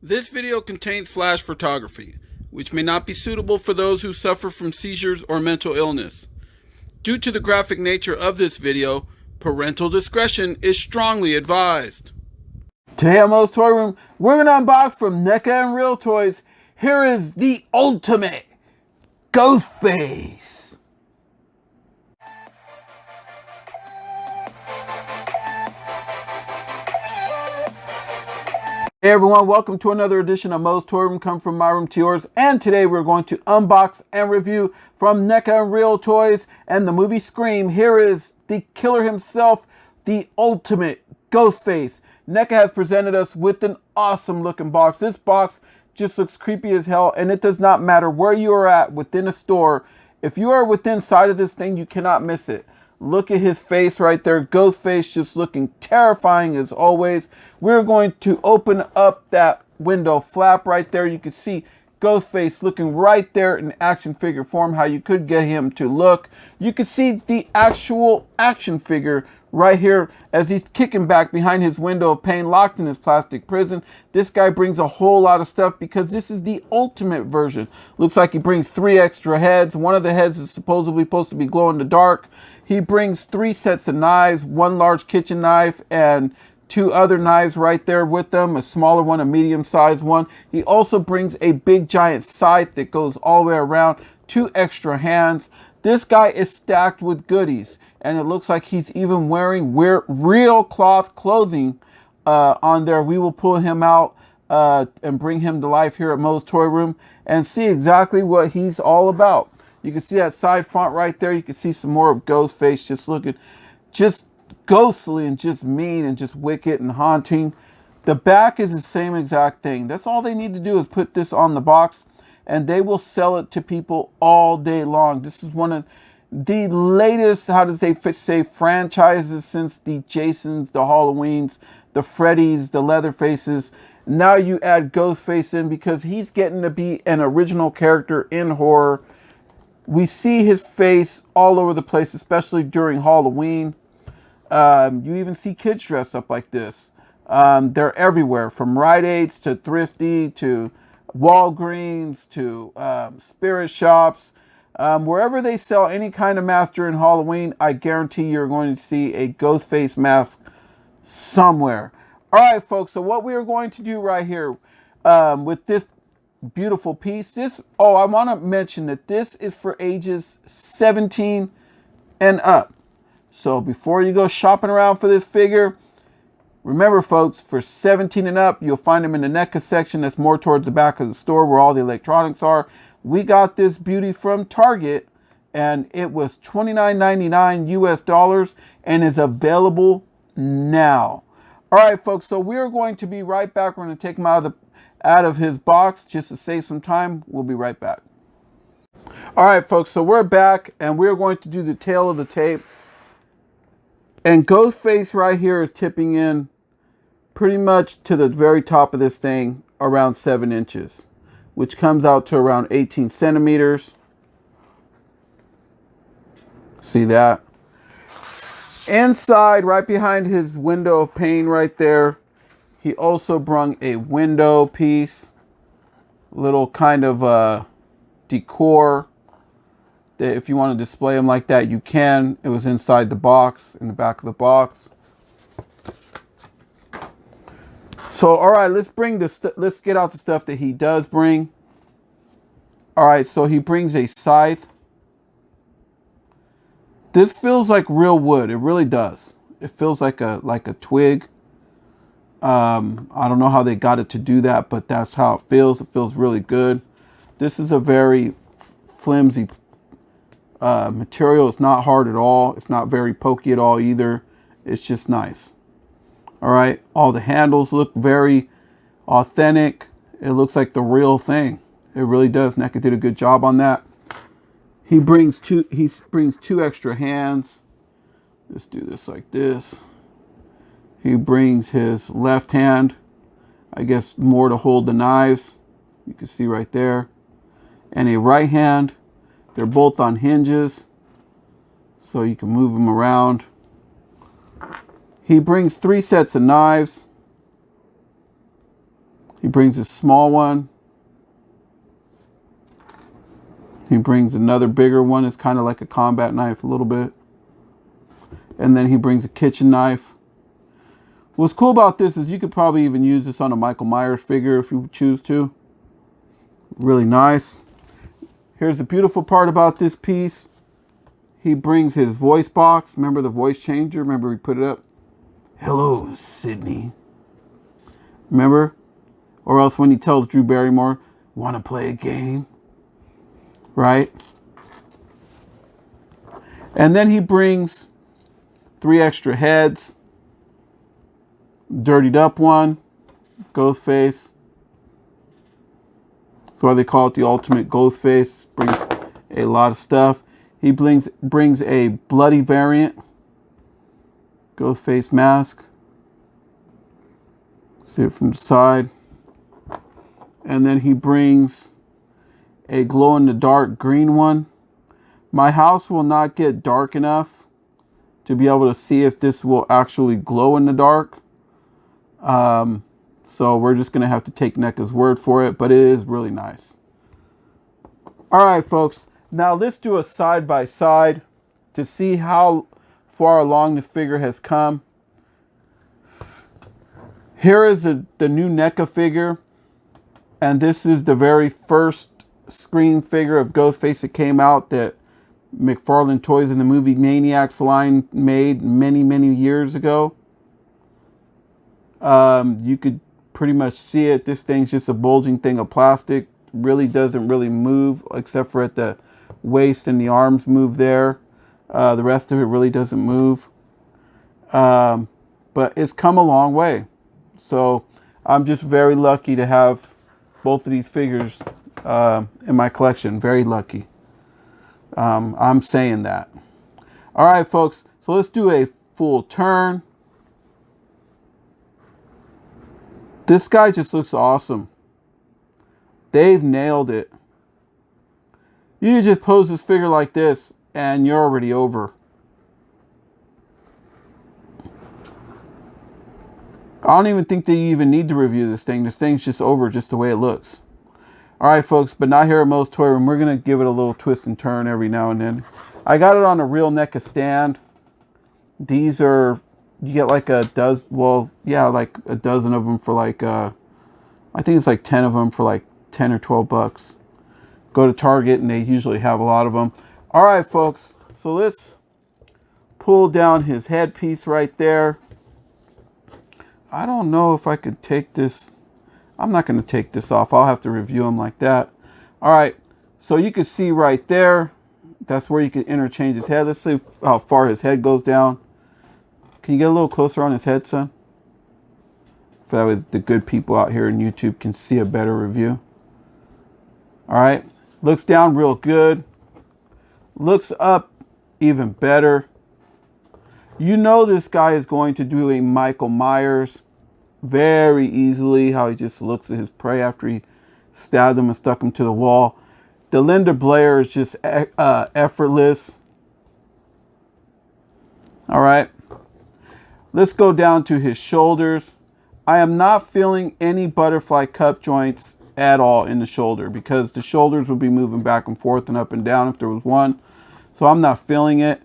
This video contains flash photography, which may not be suitable for those who suffer from seizures or mental illness. Due to the graphic nature of this video, parental discretion is strongly advised. Today on MOE'S Toy Room, we're going to unbox from NECA and Real Toys. Here is the Ultimate Ghost Face. Hey everyone, welcome to another edition of MOE'S Toy Room, come from my room to yours. And today we're going to unbox and review from NECA and Real Toys and the movie Scream. Here is the killer himself, the Ultimate Ghost Face. NECA has presented us with an awesome looking box. This box just looks creepy as hell, and it does not matter where you are at within a store. If you are within sight of this thing, you cannot miss it. Look at his face right there. Ghost Face just looking terrifying as always. We're going to open up that window flap right there. You can see Ghost Face looking right there in action figure form, how you could get him to look. You can see the actual action figure right here as he's kicking back behind his window of pain, locked in his plastic prison. This guy brings a whole lot of stuff because this is the ultimate version. Looks like he brings 3 extra heads. One of the heads is supposedly supposed to be glow in the dark. He brings 3 sets of knives, 1 large kitchen knife and 2 other knives right there with them, a smaller one, a medium-sized one. He also brings a big giant scythe that goes all the way around, 2 extra hands. This guy is stacked with goodies, and it looks like he's even wearing real cloth clothing on there. We will pull him out and bring him to life here at MOE'S Toy Room and see exactly what he's all about. You can see that side front right there. You can see some more of Ghost Face just looking just ghostly and just mean and just wicked and haunting. The back is the same exact thing. That's all they need to do is put this on the box, and they will sell it to people all day long. This is one of the latest, how does they say, franchises since the Jasons, the Halloweens, the Freddys, the Leatherfaces. Now you add Ghost Face in because he's getting to be an original character in horror. We see his face all over the place, especially during Halloween. You even see kids dressed up like this. They're everywhere, from Rite Aids to Thrifty to Walgreens to spirit shops. Wherever they sell any kind of mask during Halloween, I guarantee you're going to see a ghost face mask somewhere. All right, folks, so what we are going to do right here with this beautiful piece, I want to mention that this is for ages 17 and up. So before you go shopping around for this figure, remember folks, for 17 and up, you'll find them in the NECA section that's more towards the back of the store where all the electronics are. We got this beauty from Target, and it was $29.99 US dollars and is available now. All right, folks, so we're going to be right back. We're going to take him out of his box just to save some time. We'll be right back. All right, folks, so we're back, and we're going to do the tail of the tape. And Ghost Face right here is tipping in pretty much to the very top of this thing, around 7 inches, which comes out to around 18 centimeters. See that? Inside, right behind his window of pain right there, he also brung a window piece, little kind of decor that if you want to display them like that, you can. It was inside the box, in the back of the box. So, all right, let's get out the stuff that he does bring. All right, so he brings a scythe. This feels like real wood. It really does. It feels like a twig. I don't know how they got it to do that, but that's how it feels. It feels really good. This is a very flimsy material. It's not hard at all. It's not very pokey at all either. It's just nice. All right. All the handles look very authentic. It looks like the real thing. It really does. NECA did a good job on that. He brings 2 extra hands. Let's do this like this. He brings his left hand, I guess more to hold the knives. You can see right there. And a right hand. They're both on hinges, so you can move them around. He brings 3 sets of knives. He brings a small one. He brings another bigger one. It's kind of like a combat knife a little bit. And then he brings a kitchen knife. What's cool about this is you could probably even use this on a Michael Myers figure if you choose to. Really nice. Here's the beautiful part about this piece. He brings his voice box. Remember the voice changer? Remember we put it up? Hello, Sydney. Remember? Or else when he tells Drew Barrymore, want to play a game? Right? And then he brings 3 extra heads. Dirtied up one. Ghost Face. That's why they call it the Ultimate Ghost Face. Brings a lot of stuff. He brings a bloody variant. Ghost Face mask. See it from the side. And then he brings a glow-in-the-dark green one. My house will not get dark enough to be able to see if this will actually glow in the dark. So we're just going to have to take NECA's word for it, but it is really nice. All right, folks. Now let's do a side-by-side to see how far along the figure has come. Here is the new NECA figure. And this is the very first screen figure of Ghostface that came out that McFarlane Toys in the movie Maniacs line made many, many years ago. You could pretty much see it. This thing's just a bulging thing of plastic. Really doesn't really move except for at the waist and the arms move there. The rest of it really doesn't move. But it's come a long way. So I'm just very lucky to have both of these figures in my collection. Very lucky. I'm saying that. All right, folks. So let's do a full turn. This guy just looks awesome. They've nailed it. You just pose this figure like this and you're already over. I don't even think that you even need to review this thing. This thing's just over just the way it looks. All right, folks, but not here at Moe's Toy Room. We're going to give it a little twist and turn every now and then. I got it on a real NECA stand. These are, you get like a dozen, well, yeah, like a dozen of them for like, I think it's like 10 of them for like 10 or 12 bucks. Go to Target and they usually have a lot of them. All right, folks, so let's pull down his headpiece right there. I don't know if I could take this. I'm not going to take this off. I'll have to review him like that. All right. So you can see right there. That's where you can interchange his head. Let's see how far his head goes down. Can you get a little closer on his head, son? So that way the good people out here in YouTube can see a better review. All right. Looks down real good. Looks up even better. You know this guy is going to do a Michael Myers very easily. How he just looks at his prey after he stabbed him and stuck him to the wall. The Linda Blair is just effortless. All right. Let's go down to his shoulders. I am not feeling any butterfly cup joints at all in the shoulder because the shoulders would be moving back and forth and up and down if there was one. So I'm not feeling it.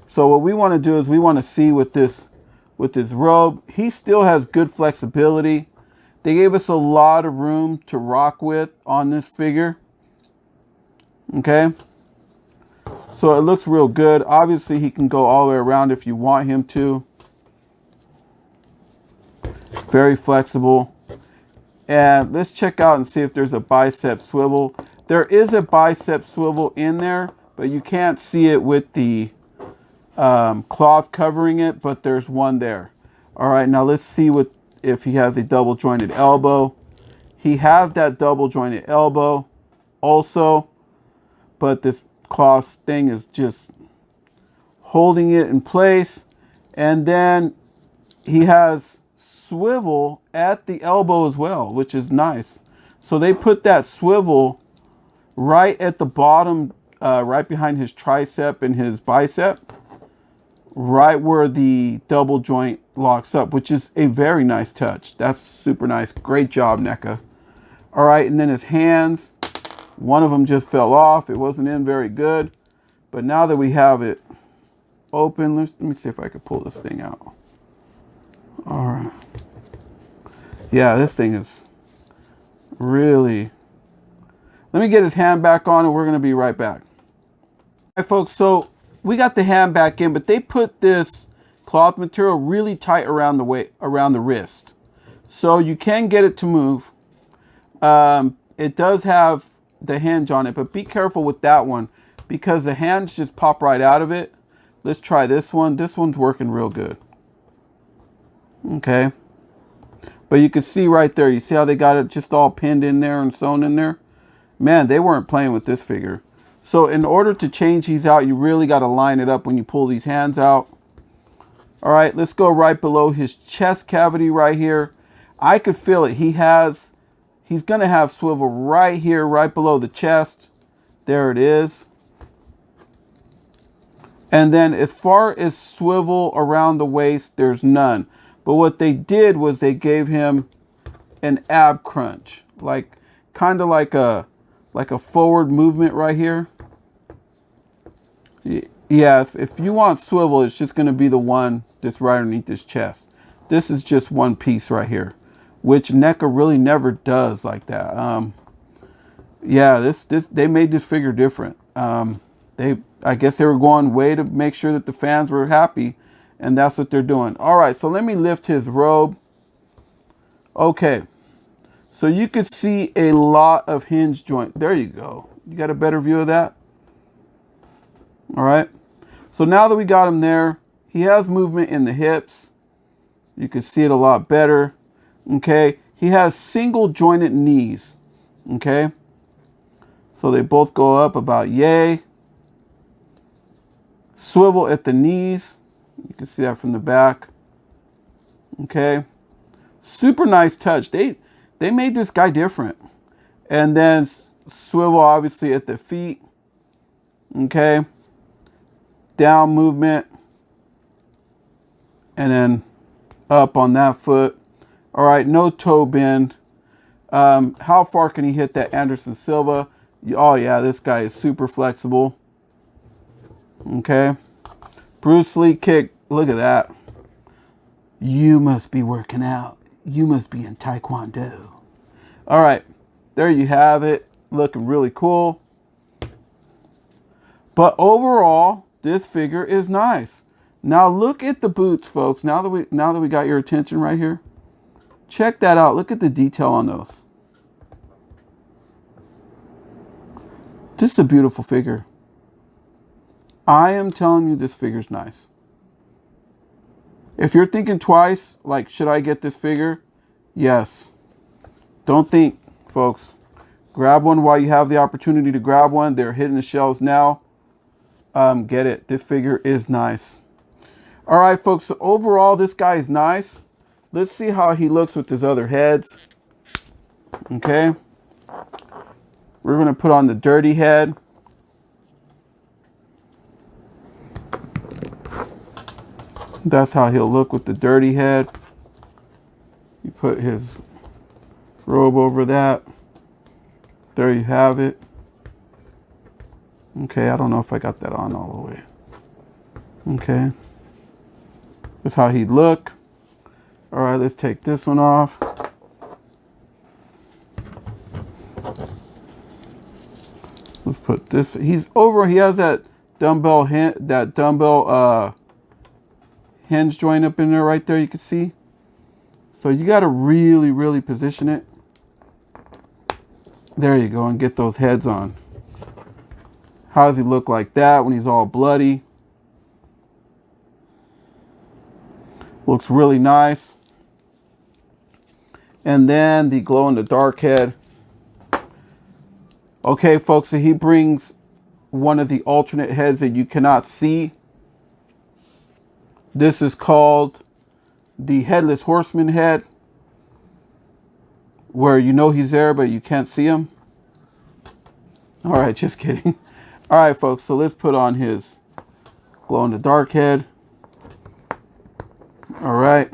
So what we want to do is we want to see with this robe, he still has good flexibility. They gave us a lot of room to rock with on this figure. Okay. So it looks real good. Obviously he can go all the way around if you want him to. Very flexible. And let's check out and see if there's a bicep swivel. There is a bicep swivel in there, but you can't see it with the cloth covering it, but there's one there. All right, now let's see if he has a double jointed elbow. He has that double jointed elbow also, but this cloth thing is just holding it in place. And then he has swivel at the elbow as well, which is nice. So they put that swivel right at the bottom, right behind his tricep and his bicep, right where the double joint locks up, which is a very nice touch. That's super nice. Great job, NECA. All right, and then his hands, one of them just fell off. It wasn't in very good. But now that we have it open, let me see if I can pull this thing out. All right. Yeah, this thing is really... Let me get his hand back on and we're going to be right back. All right, folks, so we got the hand back in, but they put this cloth material really tight around the wrist. So you can get it to move. It does have the hinge on it, but be careful with that one because the hands just pop right out of it. Let's try this one. This one's working real good. Okay. But you can see right there, you see how they got it just all pinned in there and sewn in there? Man, they weren't playing with this figure. So in order to change these out, you really got to line it up when you pull these hands out. All right, let's go right below his chest cavity right here. I could feel it. He's going to have swivel right here, right below the chest. There it is. And then as far as swivel around the waist, there's none. But what they did was they gave him an ab crunch, like kind of like a forward movement right here. Yeah, if you want swivel, it's just going to be the one that's right underneath his chest. This is just one piece right here, which NECA really never does like that. Yeah, they made this figure different. I guess they were going way to make sure that the fans were happy, and that's what they're doing. All right, so let me lift his robe. Okay, so you could see a lot of hinge joint. There you go. You got a better view of that? All right. So now that we got him there, he has movement in the hips. You can see it a lot better. Okay. He has single jointed knees. Okay. So they both go up about yay. Swivel at the knees. You can see that from the back. Okay. Super nice touch. They made this guy different. And then swivel obviously at the feet. Okay. Down movement. And then up on that foot. All right, no toe bend. How far can he hit that Anderson Silva? Oh yeah, this guy is super flexible. Okay. Bruce Lee kick. Look at that. You must be working out. You must be in Taekwondo. All right, there you have it. Looking really cool. But overall, this figure is nice. Now look at the boots, folks. Now that we got your attention right here, check that out. Look at the detail on those. Just a beautiful figure. I am telling you, this figure's nice. If you're thinking twice, like, should I get this figure? Yes. Don't think, folks. Grab one while you have the opportunity to grab one. They're hitting the shelves now. Get it. This figure is nice. All right, folks. So overall, this guy is nice. Let's see how he looks with his other heads. Okay. We're going to put on the dirty head. That's how he'll look with the dirty head. You put his robe over that. There you have it. Okay, I don't know if I got that on all the way. Okay. That's how he'd look. All right, let's take this one off. Let's put this. He's over. He has that dumbbell hinge joint up in there right there. You can see. So you got to really, really position it. There you go, and get those heads on. How does he look like that when he's all bloody? Looks really nice. And then the glow in the dark head. Okay, folks, so he brings one of the alternate heads that you cannot see. This is called the Headless Horseman head, where you know he's there, but you can't see him. All right, just kidding. All right, folks, so let's put on his glow in the dark head. All right.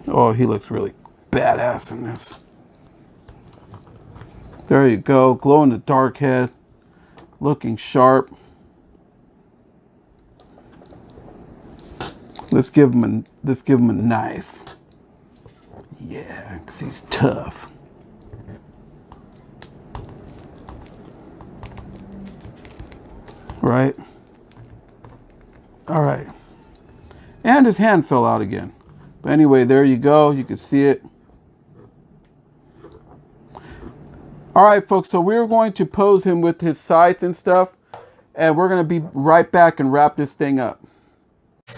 Oh, he looks really badass in this. There you go. Glow in the dark head. Looking sharp. Let's give him a knife. Yeah, 'cause he's tough. Right? All right. And his hand fell out again. But anyway, there you go. You can see it. All right, folks. So we're going to pose him with his scythe and stuff. And we're going to be right back and wrap this thing up.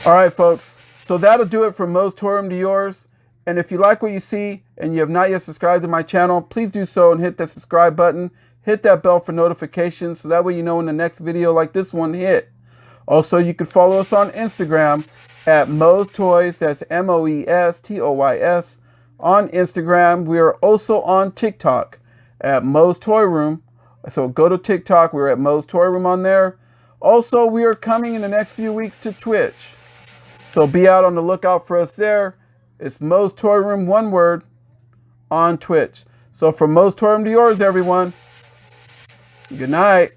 All right, folks. So that'll do it from Moe's Toy Room to yours. And if you like what you see and you have not yet subscribed to my channel, please do so and hit that subscribe button. Hit that bell for notifications so that way you know when the next video like this one hit. Also, you can follow us on Instagram at Moe's Toys. That's MOE'S on Instagram. We are also on TikTok at Moe's Toy Room. So go to TikTok. We're at Moe's Toy Room on there. Also, we are coming in the next few weeks to Twitch. So be out on the lookout for us there. It's Moe's Toy Room, one word, on Twitch. So from Moe's Toy Room to yours, everyone. Good night.